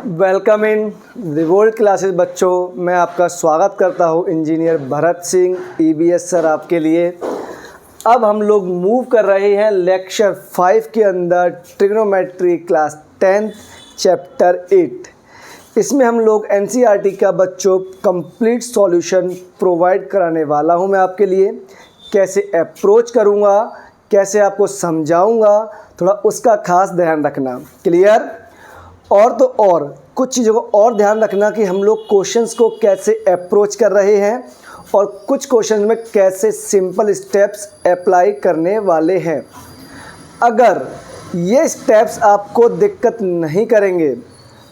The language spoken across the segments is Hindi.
वेलकम इन रिवोल्ट क्लासेस बच्चों, मैं आपका स्वागत करता हूं engineer Bharat Singh EBS sir आपके लिए। अब हम लोग मूव कर रहे हैं लेक्चर 5 के अंदर ट्रिग्नोमेट्री क्लास 10 चैप्टर 8। इसमें हम लोग एनसीईआरटी का बच्चों कंप्लीट सॉल्यूशन प्रोवाइड कराने वाला हूं मैं आपके लिए। कैसे अप्रोच करूंगा, कैसे आपको समझाऊंगा, थोड़ा उसका खास ध्यान रखना। क्लियर? और तो और कुछ चीज़ों को और ध्यान रखना कि हम लोग क्वेश्चंस को कैसे अप्रोच कर रहे हैं और कुछ क्वेश्चंस में कैसे सिंपल स्टेप्स अप्लाई करने वाले हैं। अगर ये स्टेप्स आपको दिक्कत नहीं करेंगे,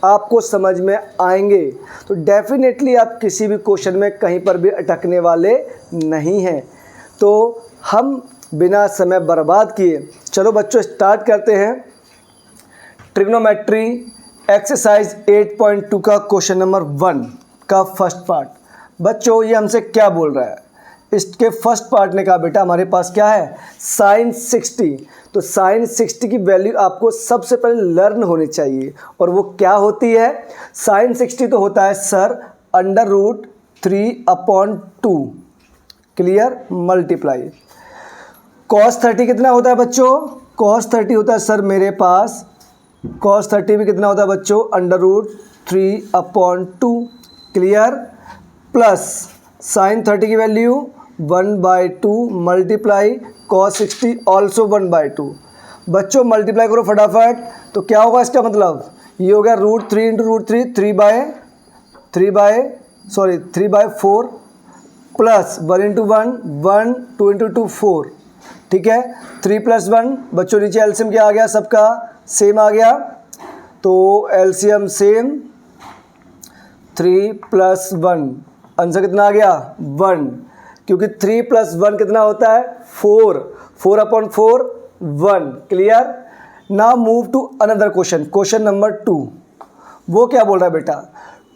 आपको समझ में आएंगे, तो डेफिनेटली आप किसी भी क्वेश्चन में कहीं पर भी अटकने वाले नहीं हैं। तो हम बिना समय बर्बाद किए चलो बच्चों स्टार्ट करते हैं। ट्रिग्नोमेट्री एक्सरसाइज 8.2 का क्वेश्चन नंबर 1 का फर्स्ट पार्ट। बच्चों ये हमसे क्या बोल रहा है? इसके फर्स्ट पार्ट ने कहा बेटा हमारे पास क्या है, साइन 60। तो साइन 60 की वैल्यू आपको सबसे पहले लर्न होनी चाहिए, और वो क्या होती है? साइन 60 तो होता है सर √3/2। क्लियर? मल्टीप्लाई कॉस 30 कितना होता है बच्चों? कॉस 30 होता है सर मेरे पास, कॉस 30 भी कितना होता है बच्चों? √3/2। क्लियर? प्लस साइन 30 की वैल्यू 1/2 मल्टीप्लाई कॉस 60 ऑल्सो 1/2। बच्चों मल्टीप्लाई करो फटाफट, तो क्या होगा इसका मतलब? ये हो गया √3 × √3 3/4 प्लस 1 × 1 1 2 × 2 4। ठीक है, 3 + 1 बच्चों नीचे एलसीएम क्या आ गया? सबका सेम आ गया, तो एलसीएम सेम 3 + 1 आंसर कितना आ गया? 1, क्योंकि 3 + 1 कितना होता है? 4, 4/4 1। Clear? Now move to another question, question number 2। वो क्या बोल रहा है बेटा?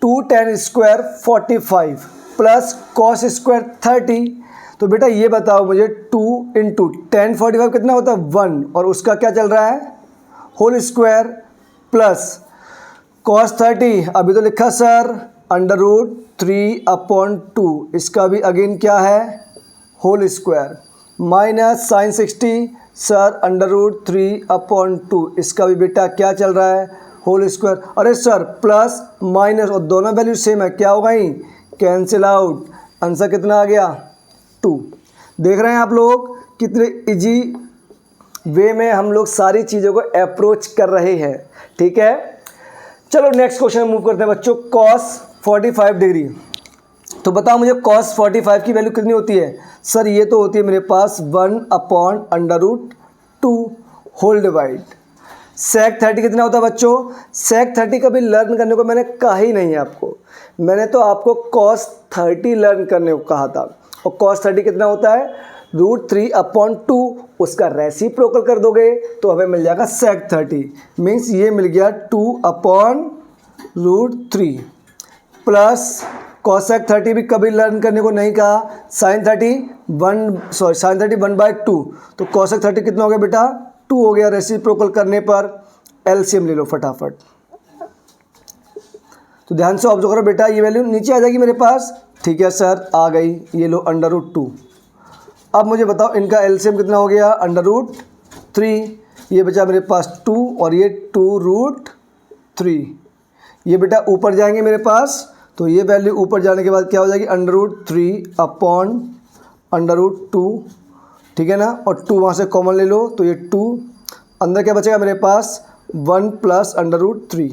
2 tan² 45 प्लस cos² 30। तो बेटा ये बताओ मुझे 2 × tan 45 कितना होता है? 1, और उसका क्या चल रहा है? होल स्क्वायर प्लस cos 30 अभी तो लिखा सर √3/2, इसका भी अगेन क्या है? Whole square minus sine 60 sir √3/2, इसका भी बेटा क्या चल रहा है? Whole square. अरे सर प्लस माइनस और दोनों वैल्यू सेम है, क्या होगा? ही कैंसिल आउट। आंसर कितना आ गया? 2। देख रहे हैं आप लोग कितने इजी वे में हम लोग सारी चीज़ों को अप्रोच कर रहे हैं। ठीक है, चलो नेक्स्ट क्वेश्चन मूव करते हैं बच्चों। cos 45 डिग्री, तो बताओ मुझे cos 45 की वैल्यू कितनी होती है? सर ये तो होती है मेरे पास 1/√2 होल डिवाइड। sec 30 कितना होता है बच्चों? sec 30 का भी लर्न करने को मैंने कहा ही नहीं है आपको, मैंने तो आपको cos 30 लर्न करने को कहा था। और cos 30 कितना होता है? √3/2, उसका रेसिप्रोकल कर दोगे तो हमें मिल जाएगा sec 30, मीन्स ये मिल गया 2/√3 प्लस cosec 30 भी कभी लर्न करने को नहीं कहा। sin 30 1/2, तो cosec 30 कितना हो गया बेटा? 2 हो गया। रेसिप्रोकल करने पर एलसीएम ले लो फटाफट। तो ध्यान से ऑब्जर्व करो बेटा, ये वैल्यू नीचे आ जाएगी मेरे पास। ठीक है सर आ गई, ये लो √2। अब मुझे बताओ इनका एलसीएम कितना हो गया? √3, ये बचा मेरे पास 2 और ये 2√3। ये बेटा ऊपर जाएंगे मेरे पास, तो ये वैल्यू ऊपर जाने के बाद क्या हो जाएगी? √3/√2। ठीक है ना, और 2 वहाँ से कॉमन ले लो, तो ये 2 अंदर क्या बचेगा मेरे पास? 1 + √3।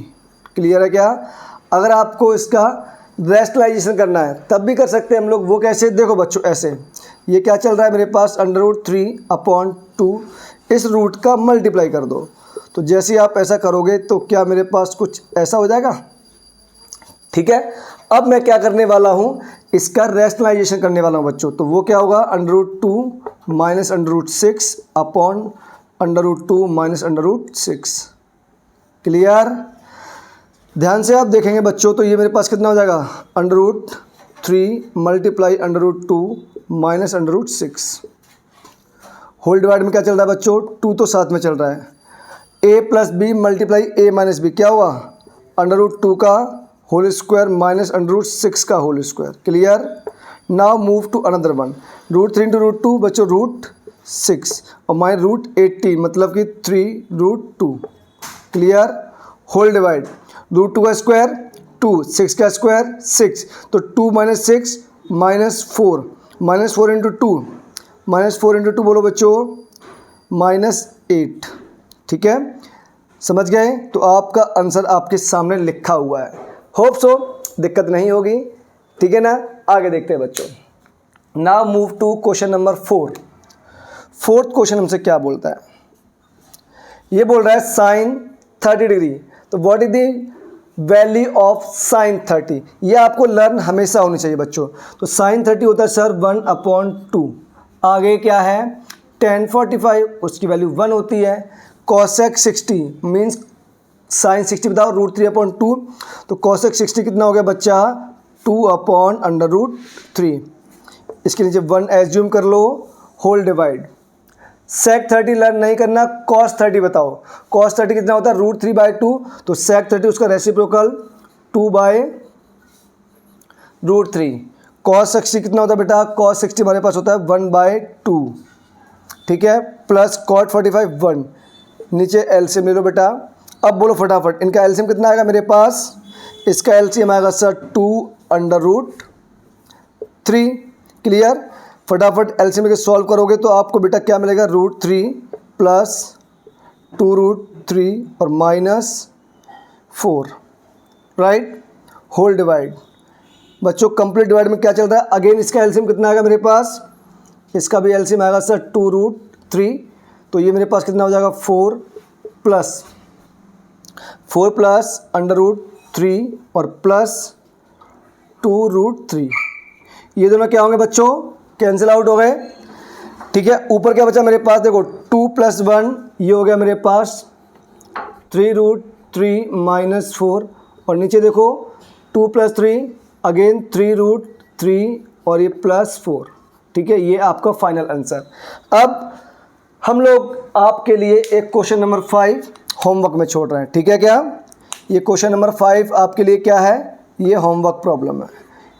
क्लियर है क्या? अगर आपको इसका रेशनलाइजेशन करना है तब भी कर सकते हैं हम लोग। वो कैसे? देखो बच्चों ऐसे, ये क्या चल रहा है मेरे पास? √3/2, इस रूट का मल्टीप्लाई कर दो। तो जैसे आप ऐसा करोगे तो क्या मेरे पास कुछ ऐसा हो जाएगा। ठीक है, अब मैं क्या करने वाला हूँ? इसका रेशनलाइजेशन करने वाला हूँ बच्चों। तो वो क्या होगा? √2 - √6/√2 - √6। क्लियर? ध्यान से आप देखेंगे बच्चों, तो ये मेरे पास कितना हो जाएगा? √3 मल्टीप्लाई √2 - √6। होल डिवाइड में क्या चल रहा है बच्चों? 2 तो साथ में चल रहा है। a + b multiply a - b क्या हुआ? √2 का होल स्क्वायर माइनस √6 का whole square. Clear. Now move to another one. √3 into √2 बच्चों √6 और माइनस √18 मतलब कि 3√2। क्लियर। होल डिवाइड √2 का स्क्वायर 2, 6 का स्क्वायर 6, तो 2 माइनस 6 -4, -4 इंटू 2, -4 इंटू 2 बोलो बच्चों -8। ठीक है, समझ गए। तो आपका आंसर आपके सामने लिखा हुआ है। होप सो दिक्कत नहीं होगी। ठीक है ना, आगे देखते हैं बच्चों। Now move to question number 4। Fourth question हमसे क्या बोलता है, ये बोल रहा है साइन 30 डिग्री। तो what is the value of sine 30, ये आपको लर्न हमेशा होनी चाहिए बच्चों। तो साइन 30 होता है सर 1/2। आगे क्या है tan 45, उसकी वैल्यू 1 होती है। cosec 60 मीन्स साइन 60 बताओ √3/2, तो cosec 60 कितना हो गया बच्चा 2/√3। इसके नीचे 1 एज्यूम कर लो। होल डिवाइड sec 30 लर्न नहीं करना, cos 30 बताओ। cos 30 कितना होता है √3/2, तो sec 30 उसका रेसिप्रोकल 2/√3। cos 60 कितना होता है बेटा, cos 60 हमारे पास होता है 1/2। ठीक है, प्लस cot 45 1। नीचे एलसीएम ले लो बेटा। अब बोलो फटाफट इनका एलसीएम कितना आएगा मेरे पास, इसका एलसीएम आएगा सर 2/√3। क्लियर। फटाफट एलसीएम के सॉल्व करोगे तो आपको बेटा क्या मिलेगा √3 प्लस 2√3 और -4। राइट। होल डिवाइड बच्चों कंप्लीट डिवाइड में क्या चल रहा है, अगेन इसका एलसीएम कितना आएगा मेरे पास, इसका भी एलसीएम आएगा सर 2√3। तो ये मेरे पास कितना हो जाएगा 4 प्लस √3 और प्लस 2√3। ये दोनों क्या होंगे बच्चों, कैंसिल आउट हो गए। ठीक है, ऊपर क्या बचा मेरे पास, देखो 2 + 1 ये हो गया मेरे पास 3√3 -4, और नीचे देखो 2 + 3 अगेन 3√3 और ये +4। ठीक है, ये आपका फाइनल आंसर। अब हम लोग आपके लिए एक क्वेश्चन नंबर 5 होमवर्क में छोड़ रहे हैं। ठीक है क्या, ये क्वेश्चन नंबर 5 आपके लिए क्या है, ये होमवर्क प्रॉब्लम है,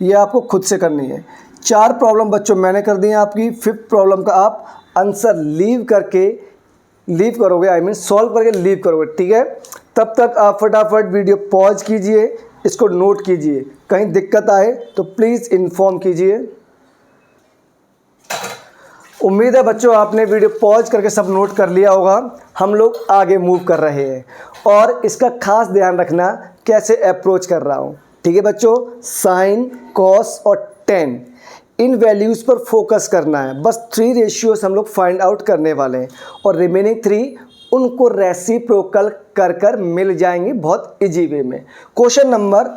ये आपको खुद से करनी है। 4 प्रॉब्लम बच्चों मैंने कर दी हैं आपकी, 5th प्रॉब्लम का आप आंसर लीव करोगे, आई मीन सॉल्व करके लीव करोगे। ठीक है, तब तक आप फटाफट वीडियो पॉज कीजिए, इसको नोट कीजिए, कहीं दिक्कत आए तो प्लीज़ इन्फॉर्म कीजिए। उम्मीद है बच्चों आपने वीडियो पॉज करके सब नोट कर लिया होगा। हम लोग आगे मूव कर रहे हैं और इसका खास ध्यान रखना कैसे अप्रोच कर रहा हूँ। ठीक है बच्चों, साइन, कॉस और tan इन वैल्यूज़ पर फोकस करना है। बस 3 रेशियोज हम लोग फाइंड आउट करने वाले हैं और रिमेनिंग 3 उनको रेसिप्रोकल कर मिल जाएंगे बहुत इजी वे में। क्वेश्चन नंबर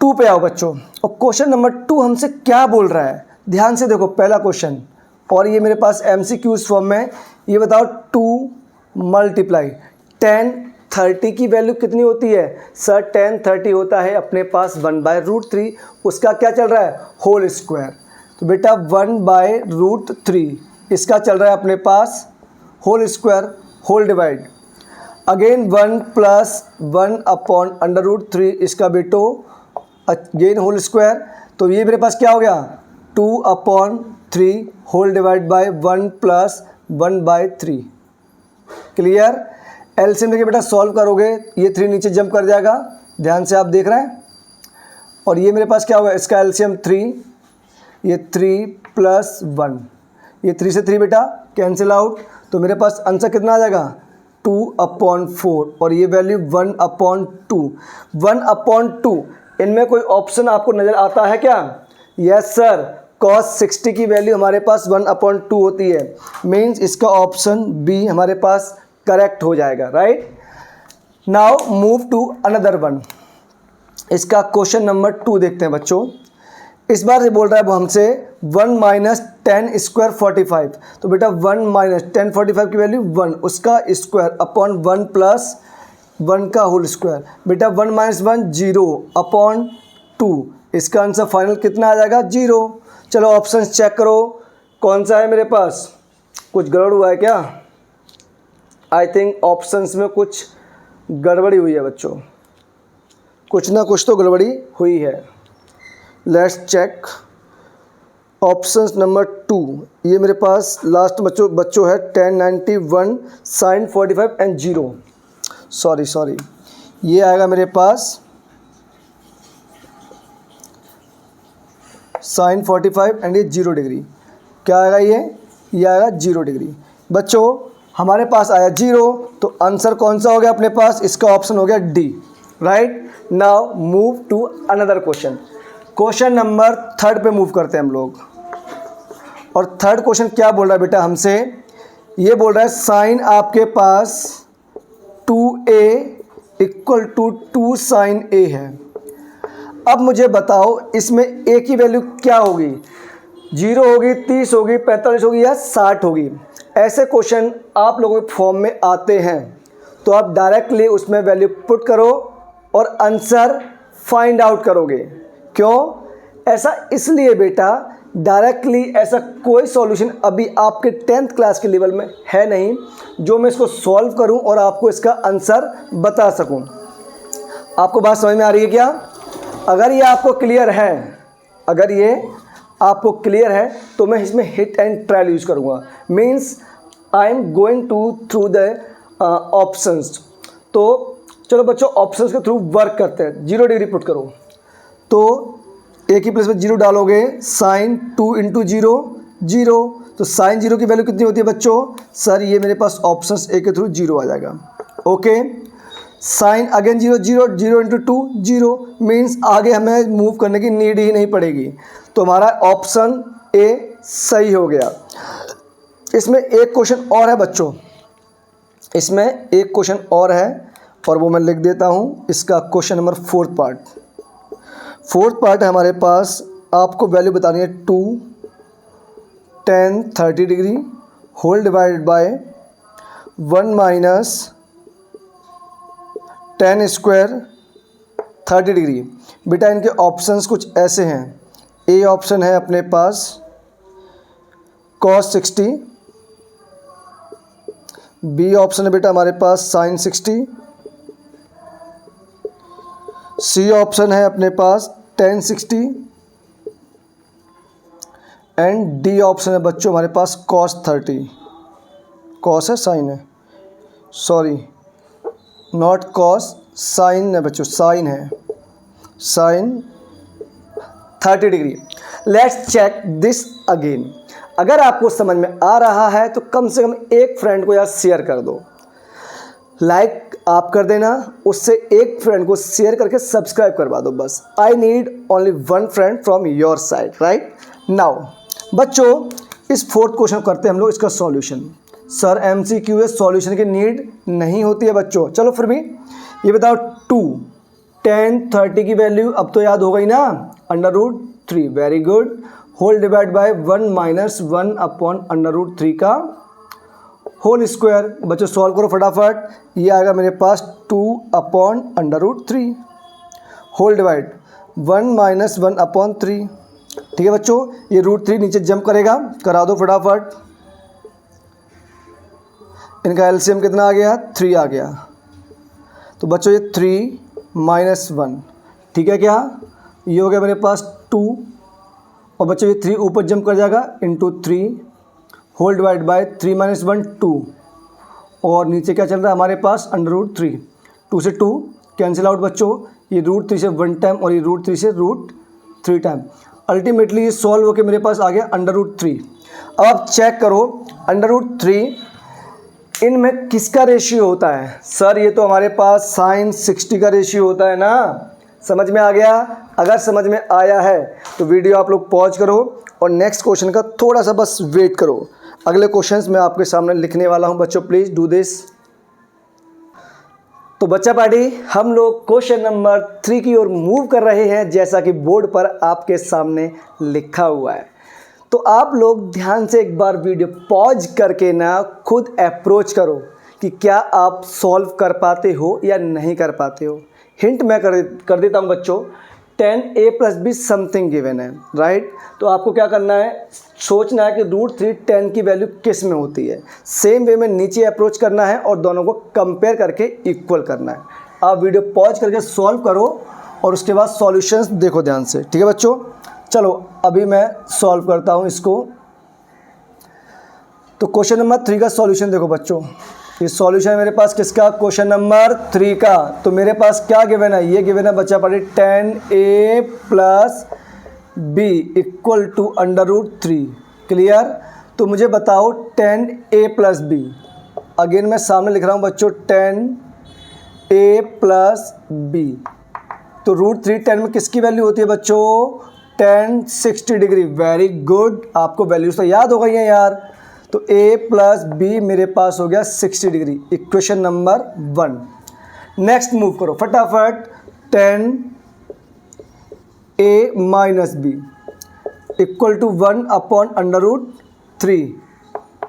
2 पे आओ बच्चों, और क्वेश्चन नंबर 2 हमसे क्या बोल रहा है, ध्यान से देखो पहला क्वेश्चन, और ये मेरे पास MCQs फॉर्म में। ये बताओ 2 × tan 30 की वैल्यू कितनी होती है, सर tan 30 होता है अपने पास 1/√3, उसका क्या चल रहा है होल स्क्वायर। तो बेटा 1/√3 इसका चल रहा है अपने पास whole square. Whole divide again 1 + 1/√3 इसका बेटो अगेन होल स्क्वायर। तो ये मेरे पास क्या हो गया 2/3 whole divide by 1 + 1/3। Clear. LCM लेके बेटा सॉल्व करोगे, ये 3 नीचे जंप कर जाएगा, ध्यान से आप देख रहे हैं। और ये मेरे पास क्या होगा, इसका एलसीएम 3, ये 3 + 1, ये 3 से 3 बेटा कैंसिल आउट। तो मेरे पास आंसर कितना आ जाएगा 2/4 और ये वैल्यू 1/2। 1/2 इनमें कोई ऑप्शन आपको नज़र आता है क्या, यस सर, cos 60 की वैल्यू हमारे पास 1/2 होती है, मीन्स इसका ऑप्शन बी हमारे पास करेक्ट हो जाएगा। Right. Now move to another one. इसका क्वेश्चन नंबर 2 देखते हैं बच्चों। इस बार ये बोल रहा है वो हमसे 1 - tan² 45। तो बेटा 1 - tan 45 की वैल्यू 1, उसका स्क्वायर अपॉन 1 + 1 का होल स्क्वायर। बेटा 1 - 1 0/2, इसका आंसर फाइनल कितना आ जाएगा 0। चलो ऑप्शंस चेक करो कौन सा है मेरे पास, कुछ गड़बड़ हुआ है क्या, आई थिंक ऑप्शंस में कुछ गड़बड़ी हुई है बच्चों। कुछ ना कुछ तो गड़बड़ी हुई है। Let's check options number 2। ये मेरे पास लास्ट बच्चों है 1091 sin 45 एंड 0। सॉरी ये आएगा मेरे पास sin 45 एंड ये 0 डिग्री। क्या आएगा ये आएगा 0 डिग्री। बच्चों हमारे पास आया 0, तो आंसर कौन सा हो गया अपने पास? इसका ऑप्शन हो गया D. Right, now move to another question. Question number 3 पे मूव करते हैं हम लोग। और थर्ड क्वेश्चन क्या बोल रहा है बेटा हमसे? ये बोल रहा है साइन आपके पास 2a equal to 2 sin a है। अब मुझे बताओ इसमें a की वैल्यू क्या होगी? 0 होगी, 30 होगी, 45 होगी या 60 होगी? ऐसे क्वेश्चन आप लोगों के फॉर्म में आते हैं, तो आप डायरेक्टली उसमें वैल्यू पुट करो और आंसर फाइंड आउट करोगे। क्यों ऐसा? इसलिए बेटा डायरेक्टली ऐसा कोई सॉल्यूशन अभी आपके 10th क्लास के लेवल में है नहीं जो मैं इसको सॉल्व करूं और आपको इसका आंसर बता सकूं। आपको बात समझ में आ रही है क्या? अगर ये आपको क्लियर है, तो मैं इसमें हिट एंड ट्रायल यूज़ करूँगा। Means I am going to through the options. तो चलो बच्चों ऑप्शंस के थ्रू वर्क करते हैं। 0 डिग्री पुट करो, तो a की प्लेस में 0 डालोगे, साइन 2 इंटू 0 0, तो साइन 0 की वैल्यू कितनी होती है बच्चों? सर ये मेरे पास ऑप्शंस a के थ्रू 0 आ जाएगा। Okay, sine again 0 0 0 into 2 0, means आगे हमें मूव करने की नीड ही नहीं पड़ेगी। तो हमारा ऑप्शन a सही हो गया। इसमें एक क्वेश्चन और है बच्चों, इसमें एक क्वेश्चन और है और वो मैं लिख देता हूँ। इसका क्वेश्चन नंबर 4th पार्ट है हमारे पास। आपको वैल्यू बतानी है 2 10 30 degree whole divided by 1 minus 10 square 30 degree. बेटा इनके ऑप्शंस कुछ ऐसे हैं। ए ऑप्शन है अपने पास cos 60, बी ऑप्शन है बेटा हमारे पास sin 60, सी ऑप्शन है अपने पास tan 60 एंड डी ऑप्शन है बच्चों हमारे पास cos 30। cos है साइन है, सॉरी नॉट cos, साइन है बच्चों, साइन है, sine 30 degree. Let's check this again. अगर आपको समझ में आ रहा है तो कम से कम एक फ्रेंड को यार शेयर कर दो। लाइक आप कर देना, उससे एक फ्रेंड को शेयर करके सब्सक्राइब करवा दो बस। I need only 1 friend from your side. Right now बच्चों इस 4th क्वेश्चन करते हैं हम लोग इसका सॉल्यूशन। सर MCQ है, सॉल्यूशन की नीड नहीं होती है बच्चों। चलो फिर भी ये बताओ 2 10 30 की वैल्यू अब तो याद हो गई ना, √3। Very good. Whole divide by 1 minus 1 upon √3 का होल स्क्वायर। बच्चों सॉल्व करो फटाफट। ये आएगा मेरे पास 2 upon √3 whole divide 1 minus 1 upon 3। ठीक है बच्चों, ये √3 नीचे जंप करेगा, करा दो फटाफट। इनका एलसीएम कितना आ गया? 3 आ गया। तो बच्चों ये 3 माइनस 1, ठीक है क्या? ये हो गया मेरे पास 2 और बच्चों ये 3 ऊपर जंप कर जाएगा into 3 whole divide by 3 minus 1 2 और नीचे क्या चल रहा है हमारे पास √3। 2 से 2 कैंसिल आउट बच्चों, ये √3 से 1 टाइम और ये √3 से √3 टाइम। अल्टीमेटली ये सॉल्व होकर मेरे पास आ गया √3। अब आप चेक करो √3 इनमें किसका रेशियो होता है? सर ये तो हमारे पास sin 60 का रेशियो होता है ना। समझ में आ गया? अगर समझ में आया है तो वीडियो आप लोग पॉज करो और नेक्स्ट क्वेश्चन का थोड़ा सा बस वेट करो। अगले क्वेश्चंस मैं आपके सामने लिखने वाला हूं बच्चों, प्लीज़ डू दिस। तो बच्चा पार्टी हम लोग क्वेश्चन नंबर 3 की ओर मूव कर रहे हैं, जैसा कि बोर्ड पर आपके सामने लिखा हुआ है। तो आप लोग ध्यान से एक बार वीडियो पॉज करके ना खुद अप्रोच करो कि क्या आप सॉल्व कर पाते हो या नहीं कर पाते हो। हिंट मैं कर देता हूँ बच्चों, 10a + b समथिंग गिवन है, राइट। तो आपको क्या करना है, सोचना है कि √3 10 की वैल्यू किस में होती है। सेम वे में नीचे अप्रोच करना है और दोनों को कंपेयर करके इक्वल करना है। आप वीडियो पॉज करके सॉल्व करो और उसके बाद सॉल्यूशंस देखो ध्यान से, ठीक है बच्चों। चलो अभी मैं सॉल्व करता हूँ इसको। तो क्वेश्चन नंबर 3 का सॉल्यूशन देखो बच्चों, ये सॉल्यूशन है मेरे पास किसका, क्वेश्चन नंबर 3 का। तो मेरे पास क्या गिवन है, ये गिवन है बच्चा पढ़े 10a plus b equal to √3। Clear. तो मुझे बताओ 10a प्लस b, अगेन मैं सामने लिख रहा हूँ बच्चों 10a प्लस b। तो √3 10 में किसकी वैल्यू होती है बच्चों, 10 60 डिग्री। वेरी गुड, आपको वैल्यूज तो याद हो गई हैं यार। तो a प्लस बी मेरे पास हो गया 60 degree, equation number 1। Next move करो फटाफट, 10a minus B equal to 1/√3।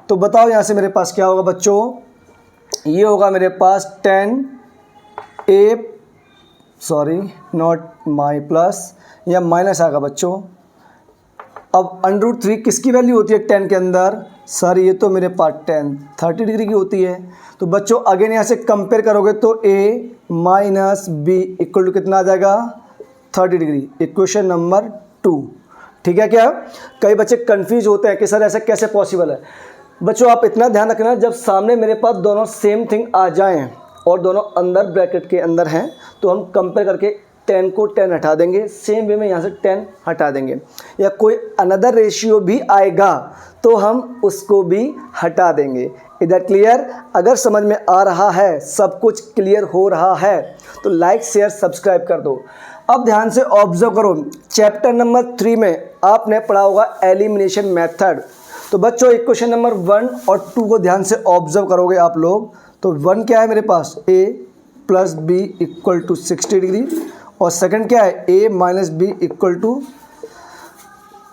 तो बताओ यहाँ से मेरे पास क्या होगा बच्चों, ये होगा मेरे पास 10a, sorry not my plus, या माइनस आएगा बच्चों। अब √3 किसकी वैल्यू होती है 10 के अंदर, सर ये तो मेरे पास 30 डिग्री की होती है। तो बच्चों अगेन यहाँ से कंपेयर करोगे तो a minus B equal to कितना आ जाएगा, 30 डिग्री, इक्वेशन नंबर 2। ठीक है क्या। कई बच्चे कंफ्यूज होते हैं कि सर ऐसा कैसे पॉसिबल है। बच्चों आप इतना ध्यान रखना, जब सामने मेरे पास दोनों सेम थिंग आ जाएं और दोनों अंदर ब्रैकेट के अंदर हैं, तो हम कंपेयर करके 10 को 10 हटा देंगे, सेम वे में यहाँ से 10 हटा देंगे। या कोई अनदर रेशियो भी आएगा तो हम उसको भी हटा देंगे। इधर क्लियर। अगर समझ में आ रहा है, सब कुछ क्लियर हो रहा है, तो लाइक शेयर सब्सक्राइब कर दो। अब ध्यान से ऑब्जर्व करो, चैप्टर नंबर 3 में आपने पढ़ा होगा एलिमिनेशन मेथड। तो बच्चों इक्वेशन नंबर 1 और 2 को ध्यान से ऑब्जर्व करोगे आप लोग। तो 1 क्या है मेरे पास, a plus B equal to 60 degree, और सेकंड क्या है, a minus B equal to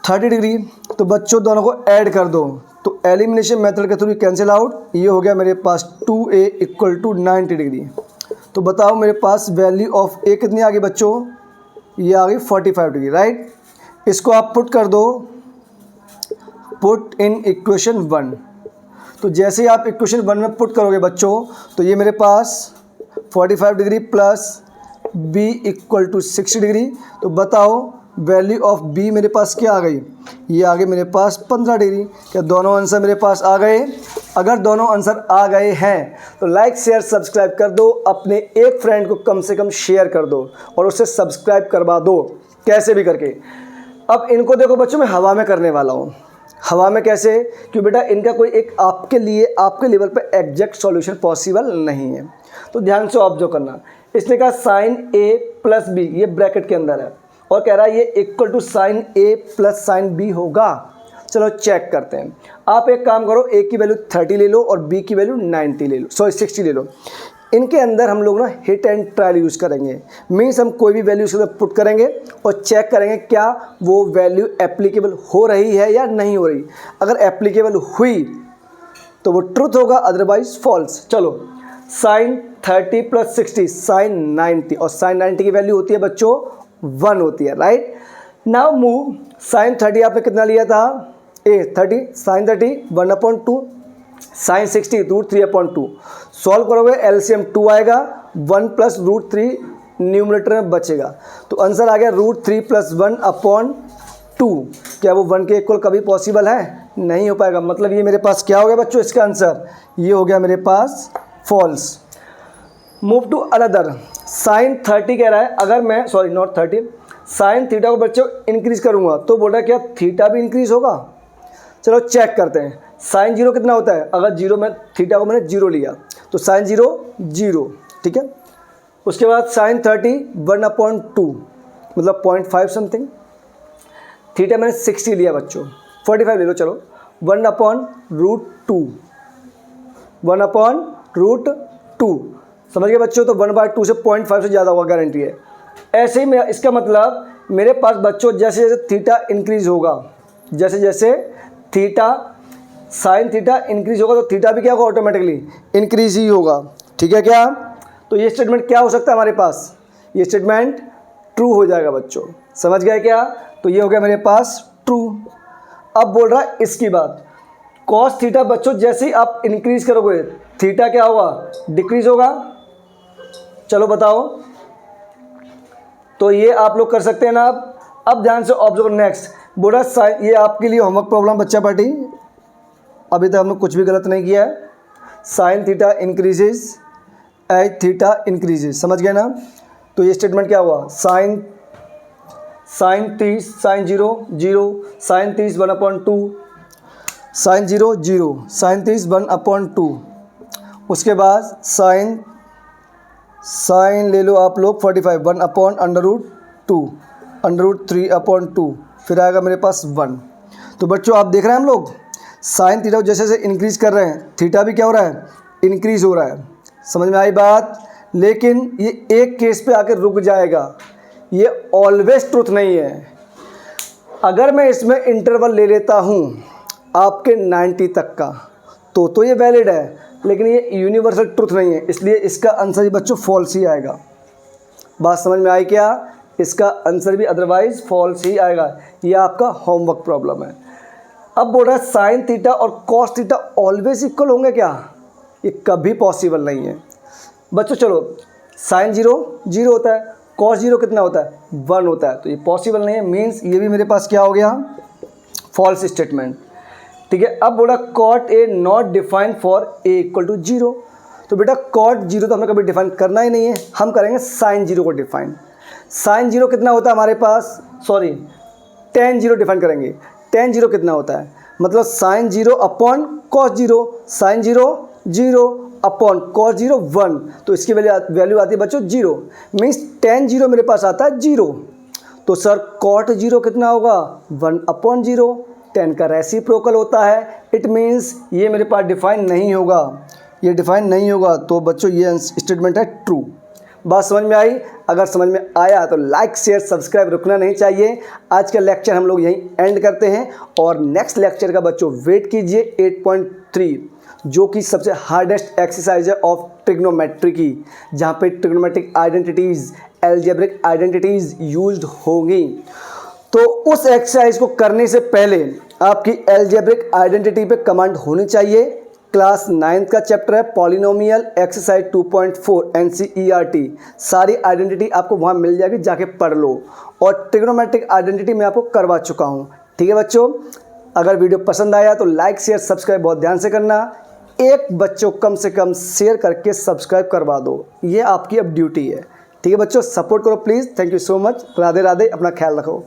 30 degree. तो बच्चों दोनों को ऐड कर दो, तो एलिमिनेशन मेथड के थ्रू कैंसिल आउट, ये हो गया मेरे पास 2a इक्वल टू 90 डिग्री। तो बताओ मेरे पास वैल्यू ऑफ a कितनी आ गई बच्चों, ये आ गई 45 डिग्री, राइट। इसको आप पुट कर दो, पुट इन इक्वेशन 1। तो जैसे ही आप इक्वेशन 1 में पुट करोगे बच्चों, तो ये मेरे पास 45 degree plus b equal to 60 degree. तो बताओ वैल्यू ऑफ b मेरे पास क्या आ गई, ये आ गई मेरे पास 15 डिग्री। क्या दोनों आंसर मेरे पास आ गए? अगर दोनों आंसर आ गए हैं तो लाइक शेयर सब्सक्राइब कर दो, अपने एक फ्रेंड को कम से कम शेयर कर दो और उसे सब्सक्राइब करवा दो, कैसे भी करके। अब इनको देखो बच्चों, मैं हवा में करने वाला हूँ। हवा में कैसे, क्यों बेटा इनका कोई एक आपके लिए आपके लेवल पे एग्जैक्ट सॉल्यूशन पॉसिबल नहीं है। तो ध्यान से ऑब्जर्व करना, इसने कहा साइन a प्लस बी, ये ब्रैकेट के अंदर है, और कह रहा है ये equal to sine a plus sine b होगा। चलो चेक करते हैं। आप एक काम करो, a की वैल्यू 30 ले लो और b की वैल्यू 90 ले लो, सॉरी 60 ले लो। इनके अंदर हम लोग ना हिट एंड ट्रायल यूज़ करेंगे। मीन्स हम कोई भी वैल्यू उसके अंदर पुट करेंगे और चेक करेंगे क्या वो वैल्यू एप्लीकेबल हो रही है या नहीं हो रही। अगर एप्लीकेबल हुई तो वो ट्रुथ होगा, अदरवाइज फॉल्स। चलो साइन 30 प्लस 60 साइन 90, और साइन 90 की वैल्यू होती है बच्चों 1 होती है, राइट। नाउ मूव, साइन 30 आपने कितना लिया था, a 30, साइन 30 1/2, साइन 60 √3/2। सॉल्व करोगे एलसीएम 2 आएगा, 1 प्लस √3 न्यूमरेटर में बचेगा। तो आंसर आ गया √3 प्लस 1/2। क्या वो 1 के इक्वल कभी पॉसिबल है? नहीं हो पाएगा। मतलब ये मेरे पास क्या हो गया बच्चों, इसका आंसर ये हो गया मेरे पास false. Move to another, sine 30 कह रहा है, अगर मैं सॉरी नॉट 30, साइन थीटा को बच्चों इंक्रीज करूंगा तो बोल रहा है क्या थीटा भी इंक्रीज होगा। चलो चेक करते हैं। साइन 0 कितना होता है, अगर 0 में थीटा को मैंने 0 लिया तो साइन 0 0, ठीक है। उसके बाद साइन 30 1/2 मतलब 0.5 समथिंग, थीटा मैंने 60 लिया बच्चों, 45 ले लो चलो, 1/√2, 1/√2 समझ गए बच्चों। तो 1/2 से 0.5 से ज़्यादा होगा, गारंटी है। ऐसे ही मैं, इसका मतलब मेरे पास बच्चों जैसे जैसे थीटा इंक्रीज होगा, जैसे जैसे थीटा साइन थीटा इंक्रीज होगा तो थीटा भी क्या होगा, ऑटोमेटिकली इंक्रीज ही होगा, ठीक है क्या। तो ये स्टेटमेंट क्या हो सकता है हमारे पास, ये स्टेटमेंट ट्रू हो जाएगा बच्चों, समझ गए क्या। तो ये हो गया मेरे पास ट्रू। अब बोल रहा है इसकी बात, कॉस थीटा बच्चों जैसे ही आप इंक्रीज करोगे थीटा क्या होगा, डिक्रीज होगा। चलो बताओ, तो ये आप लोग कर सकते हैं ना। अब ध्यान से ऑब्जर्व। नेक्स्ट बोला साइन, ये आपके लिए होमवर्क प्रॉब्लम बच्चा पार्टी, अभी तक हमने कुछ भी गलत नहीं किया है। Sine theta increases as theta increases, समझ गए ना। तो ये स्टेटमेंट क्या हुआ, साइन 0 0, साइन 30 1/2, साइन 0 0, साइन 30 1/2। उसके बाद साइन ले लो आप लोग 45 1/√2, √3/2, फिर आएगा मेरे पास 1। तो बच्चों आप देख रहे हैं हम लोग साइन थीटा जैसे जैसे इंक्रीज कर रहे हैं, थीटा भी क्या हो रहा है, इंक्रीज हो रहा है। समझ में आई बात। लेकिन ये एक केस पे आकर रुक जाएगा, ये ऑलवेज ट्रुथ नहीं है। अगर मैं इसमें इंटरवल ले लेता हूँ आपके 90 तक का तो ये वैलिड है, लेकिन ये यूनिवर्सल ट्रुथ नहीं है, इसलिए इसका आंसर ही बच्चों फॉल्स ही आएगा। बात समझ में आई क्या, इसका आंसर भी अदरवाइज फॉल्स ही आएगा। ये आपका होमवर्क प्रॉब्लम है। अब बोल रहा है साइन थीटा और कॉस थीटा ऑलवेज इक्वल होंगे क्या, ये कभी पॉसिबल नहीं है बच्चों। चलो साइन 0 0 होता है, कॉस 0 कितना होता है, 1 होता है, तो ये पॉसिबल नहीं है। मीन्स ये भी मेरे पास क्या हो गया, फॉल्स स्टेटमेंट। ठीक है। अब बोला cot A not defined for A equal to 0। तो बेटा कॉट 0 तो हमें कभी डिफाइन करना ही नहीं है, हम करेंगे साइन 0 को डिफाइन। साइन 0 कितना होता है हमारे पास, सॉरी tan 0 डिफाइन करेंगे। tan 0 कितना होता है, मतलब sine 0 upon cos 0, sine 0 0 upon cos 0 1, तो इसकी वैल्यू आती है बच्चों 0। मीन्स tan 0 मेरे पास आता है 0। तो सर कॉट 0 कितना होगा, 1/0, tan का रेसिप्रोकल होता है। इट मीन्स ये मेरे पास डिफाइन नहीं होगा, ये डिफाइन नहीं होगा। तो बच्चों ये स्टेटमेंट है ट्रू। बात समझ में आई। अगर समझ में आया तो लाइक शेयर सब्सक्राइब रुकना नहीं चाहिए। आज का लेक्चर हम लोग यहीं एंड करते हैं और नेक्स्ट लेक्चर का बच्चों वेट कीजिए 8.3, जो कि सबसे हार्डेस्ट एक्सरसाइज है ऑफ ट्रिग्नोमेट्री की, जहाँ पे trigonometric identities, algebraic identities used होंगी। तो उस एक्सरसाइज को करने से पहले आपकी एल्जेब्रिक आइडेंटिटी पे कमांड होनी चाहिए। क्लास 9th का चैप्टर है पॉलिनोमियल एक्सरसाइज 2.4 NCERT, सारी आइडेंटिटी आपको वहाँ मिल जाएगी, जाके पढ़ लो। और ट्रिग्नोमेट्रिक आइडेंटिटी मैं आपको करवा चुका हूँ। ठीक है बच्चों, अगर वीडियो पसंद आया तो लाइक शेयर सब्सक्राइब बहुत ध्यान से करना। एक बच्चों कम से कम शेयर करके सब्सक्राइब करवा दो, ये आपकी अब ड्यूटी है। ठीक है बच्चों, सपोर्ट करो please. Thank you so much. Radhe Radhe, अपना ख्याल रखो।